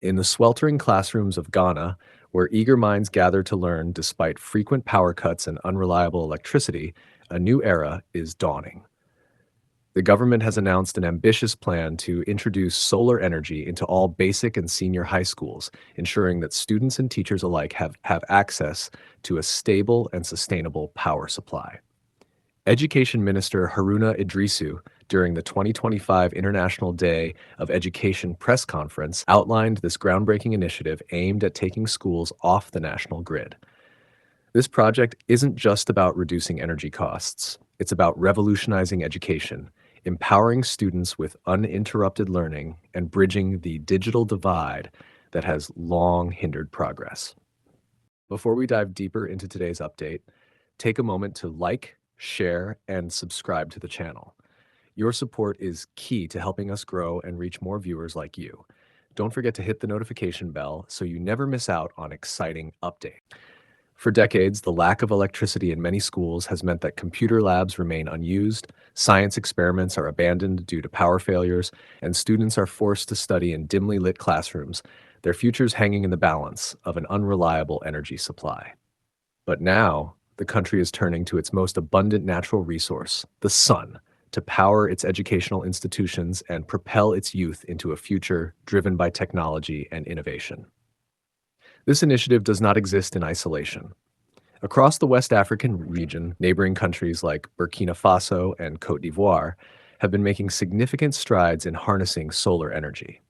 In the sweltering classrooms of Ghana, where eager minds gather to learn despite frequent power cuts and unreliable electricity, a new era is dawning. The government has announced an ambitious plan to introduce solar energy into all basic and senior high schools, ensuring that students and teachers alike have access to a stable and sustainable power supply. Education Minister Haruna Idrisu, during the 2025 International Day of Education press conference, outlined this groundbreaking initiative aimed at taking schools off the national grid. This project isn't just about reducing energy costs, it's about revolutionizing education, empowering students with uninterrupted learning, and bridging the digital divide that has long hindered progress. Before we dive deeper into today's update, take a moment to like, share, and subscribe to the channel. Your support is key to helping us grow and reach more viewers like you. Don't forget to hit the notification bell so you never miss out on exciting updates. For decades, the lack of electricity in many schools has meant that computer labs remain unused, science experiments are abandoned due to power failures, and students are forced to study in dimly lit classrooms, their futures hanging in the balance of an unreliable energy supply. But now, the country is turning to its most abundant natural resource, the sun, to power its educational institutions and propel its youth into a future driven by technology and innovation. This initiative does not exist in isolation. Across the West African region, neighboring countries like Burkina Faso and Côte d'Ivoire have been making significant strides in harnessing solar energy.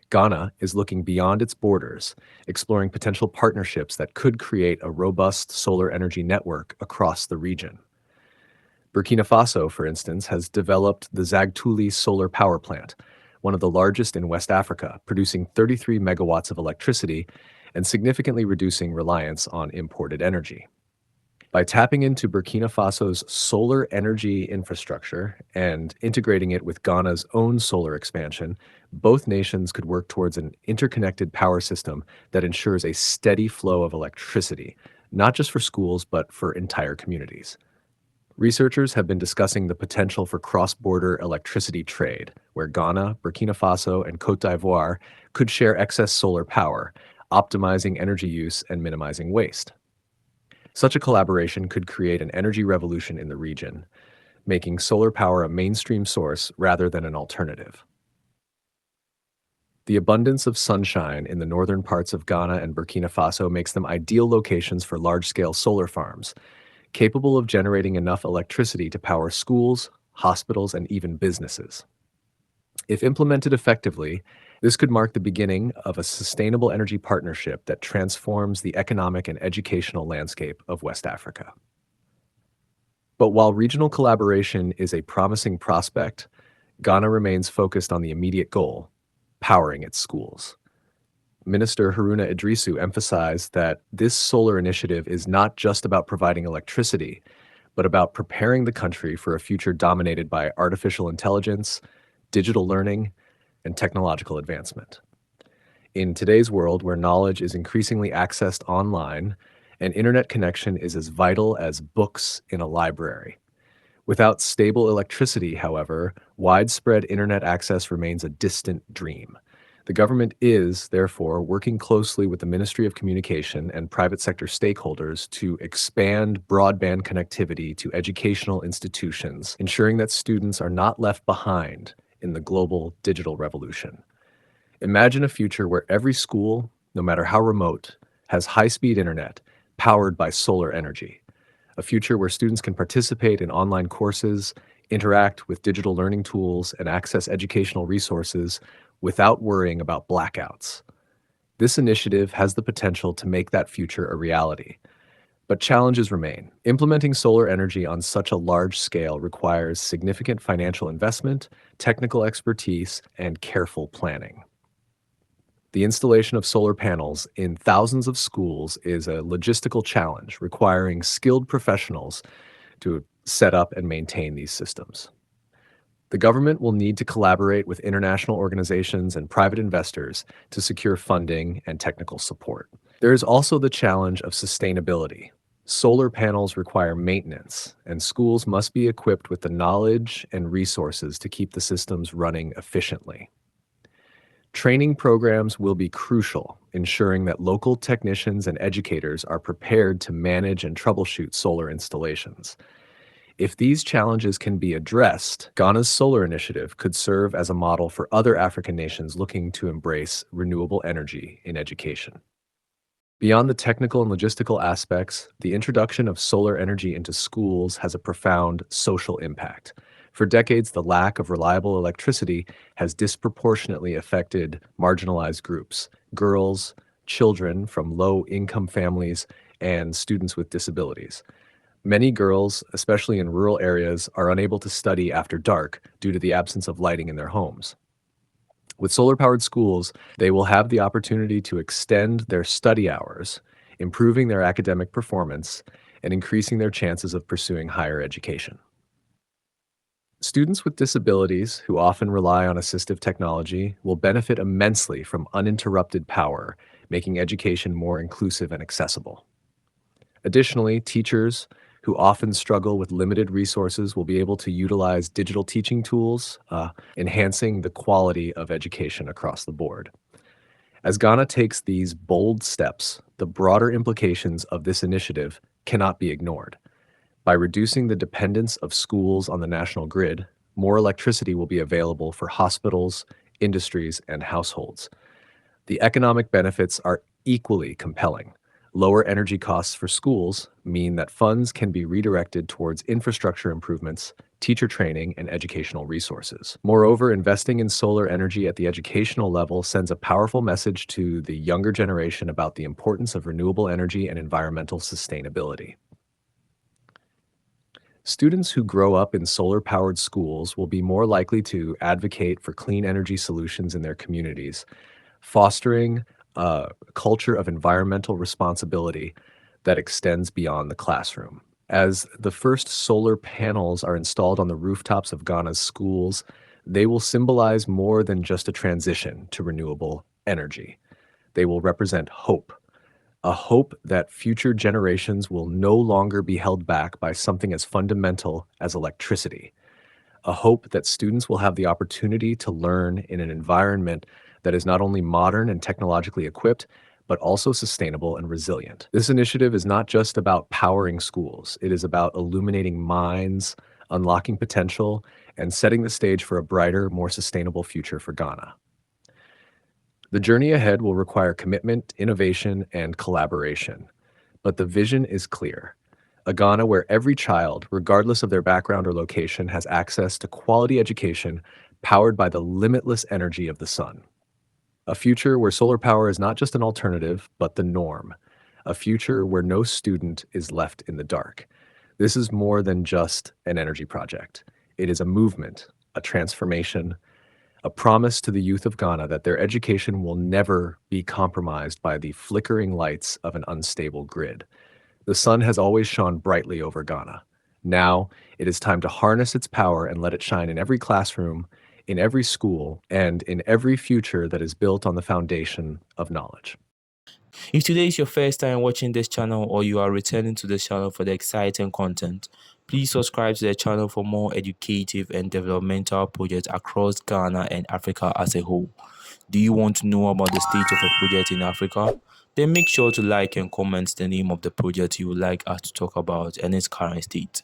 Ghana is looking beyond its borders, exploring potential partnerships that could create a robust solar energy network across the region. Burkina Faso, for instance, has developed the Zagtuli solar power plant, one of the largest in West Africa, producing 33 megawatts of electricity and significantly reducing reliance on imported energy. By tapping into Burkina Faso's solar energy infrastructure and integrating it with Ghana's own solar expansion, both nations could work towards an interconnected power system that ensures a steady flow of electricity, not just for schools, but for entire communities. Researchers have been discussing the potential for cross-border electricity trade, where Ghana, Burkina Faso, and Côte d'Ivoire could share excess solar power, optimizing energy use and minimizing waste. Such a collaboration could create an energy revolution in the region, making solar power a mainstream source rather than an alternative. The abundance of sunshine in the northern parts of Ghana and Burkina Faso makes them ideal locations for large-scale solar farms, capable of generating enough electricity to power schools, hospitals, and even businesses. If implemented effectively, this could mark the beginning of a sustainable energy partnership that transforms the economic and educational landscape of West Africa. But while regional collaboration is a promising prospect, Ghana remains focused on the immediate goal, powering its schools. Minister Haruna Idrisu emphasized that this solar initiative is not just about providing electricity, but about preparing the country for a future dominated by artificial intelligence, digital learning, and technological advancement. In today's world, where knowledge is increasingly accessed online, an internet connection is as vital as books in a library. Without stable electricity, however, widespread internet access remains a distant dream. The government is, therefore, working closely with the Ministry of Communication and private sector stakeholders to expand broadband connectivity to educational institutions, ensuring that students are not left behind in the global digital revolution. Imagine a future where every school, no matter how remote, has high-speed internet powered by solar energy. A future where students can participate in online courses, interact with digital learning tools, and access educational resources without worrying about blackouts. This initiative has the potential to make that future a reality. But challenges remain. Implementing solar energy on such a large scale requires significant financial investment, technical expertise, and careful planning. The installation of solar panels in thousands of schools is a logistical challenge requiring skilled professionals to set up and maintain these systems. The government will need to collaborate with international organizations and private investors to secure funding and technical support. There is also the challenge of sustainability. Solar panels require maintenance, and schools must be equipped with the knowledge and resources to keep the systems running efficiently. Training programs will be crucial, ensuring that local technicians and educators are prepared to manage and troubleshoot solar installations. If these challenges can be addressed, Ghana's solar initiative could serve as a model for other African nations looking to embrace renewable energy in education. Beyond the technical and logistical aspects, the introduction of solar energy into schools has a profound social impact. For decades, the lack of reliable electricity has disproportionately affected marginalized groups: girls, children from low income families, and students with disabilities. Many girls, especially in rural areas, are unable to study after dark due to the absence of lighting in their homes. With solar powered schools, they will have the opportunity to extend their study hours, improving their academic performance and increasing their chances of pursuing higher education. Students with disabilities who often rely on assistive technology will benefit immensely from uninterrupted power, making education more inclusive and accessible. Additionally, teachers who often struggle with limited resources will be able to utilize digital teaching tools, enhancing the quality of education across the board. As Ghana takes these bold steps, the broader implications of this initiative cannot be ignored. By reducing the dependence of schools on the national grid, more electricity will be available for hospitals, industries, and households. The economic benefits are equally compelling. Lower energy costs for schools mean that funds can be redirected towards infrastructure improvements, teacher training, and educational resources. Moreover, investing in solar energy at the educational level sends a powerful message to the younger generation about the importance of renewable energy and environmental sustainability. Students who grow up in solar powered schools will be more likely to advocate for clean energy solutions in their communities, fostering a culture of environmental responsibility that extends beyond the classroom. As the first solar panels are installed on the rooftops of Ghana's schools, they will symbolize more than just a transition to renewable energy. They will represent hope, a hope that future generations will no longer be held back by something as fundamental as electricity, a hope that students will have the opportunity to learn in an environment that is not only modern and technologically equipped, but also sustainable and resilient. This initiative is not just about powering schools, it is about illuminating minds, unlocking potential, and setting the stage for a brighter, more sustainable future for Ghana. The journey ahead will require commitment, innovation, and collaboration. But the vision is clear: a Ghana where every child, regardless of their background or location, has access to quality education powered by the limitless energy of the sun. A future where solar power is not just an alternative, but the norm. A future where no student is left in the dark. This is more than just an energy project. It is a movement, a transformation, a promise to the youth of Ghana that their education will never be compromised by the flickering lights of an unstable grid. The sun has always shone brightly over Ghana. Now it is time to harness its power and let it shine in every classroom, in every school, and in every future that is built on the foundation of knowledge. If today is your first time watching this channel or you are returning to this channel for the exciting content, please subscribe to the channel for more educative and developmental projects across Ghana and Africa as a whole. Do you want to know about the state of a project in Africa? Then make sure to like and comment the name of the project you would like us to talk about and its current state.